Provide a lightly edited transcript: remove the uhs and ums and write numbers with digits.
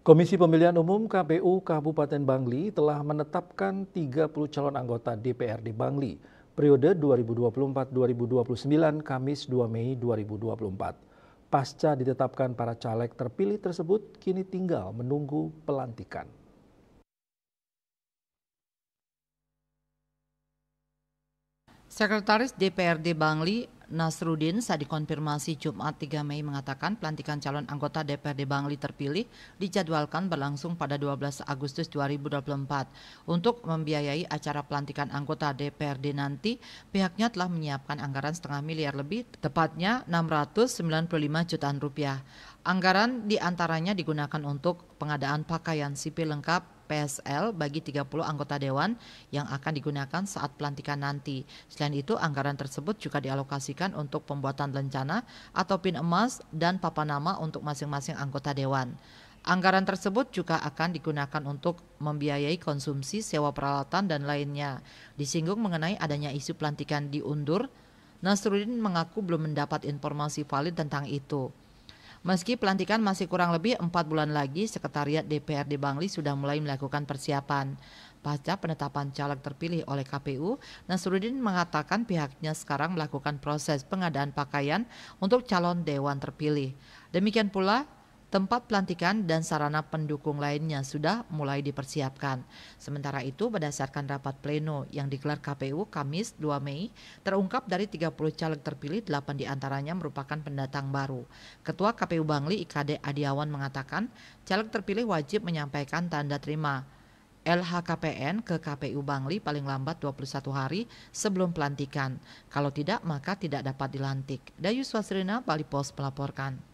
Komisi Pemilihan Umum KPU Kabupaten Bangli telah menetapkan 30 calon anggota DPRD Bangli periode 2024-2029 Kamis 2 Mei 2024. Pasca ditetapkan para caleg terpilih tersebut kini tinggal menunggu pelantikan. Sekretaris DPRD Bangli, Nasruddin, saat dikonfirmasi Jumat 3 Mei mengatakan pelantikan calon anggota DPRD Bangli terpilih dijadwalkan berlangsung pada 12 Agustus 2024. Untuk membiayai acara pelantikan anggota DPRD nanti, pihaknya telah menyiapkan anggaran setengah miliar lebih, tepatnya 695 jutaan rupiah. Anggaran diantaranya digunakan untuk pengadaan pakaian sipil lengkap PSL bagi 30 anggota dewan yang akan digunakan saat pelantikan nanti. Selain itu, anggaran tersebut juga dialokasikan untuk pembuatan lencana atau pin emas dan papan nama untuk masing-masing anggota dewan. Anggaran tersebut juga akan digunakan untuk membiayai konsumsi, sewa peralatan, dan lainnya. Disinggung mengenai adanya isu pelantikan diundur, Nasruddin mengaku belum mendapat informasi valid tentang itu. Meski pelantikan masih kurang lebih 4 bulan lagi, Sekretariat DPRD Bangli sudah mulai melakukan persiapan. Pasca penetapan caleg terpilih oleh KPU, Nasruddin mengatakan pihaknya sekarang melakukan proses pengadaan pakaian untuk calon dewan terpilih. Demikian pula, tempat pelantikan dan sarana pendukung lainnya sudah mulai dipersiapkan. Sementara itu, berdasarkan rapat pleno yang digelar KPU Kamis 2 Mei, terungkap dari 30 caleg terpilih, 8 diantaranya merupakan pendatang baru. Ketua KPU Bangli IKD Adiawan mengatakan, caleg terpilih wajib menyampaikan tanda terima LHKPN ke KPU Bangli paling lambat 21 hari sebelum pelantikan. Kalau tidak, maka tidak dapat dilantik. Dayu Swasrina, Bali Pos melaporkan.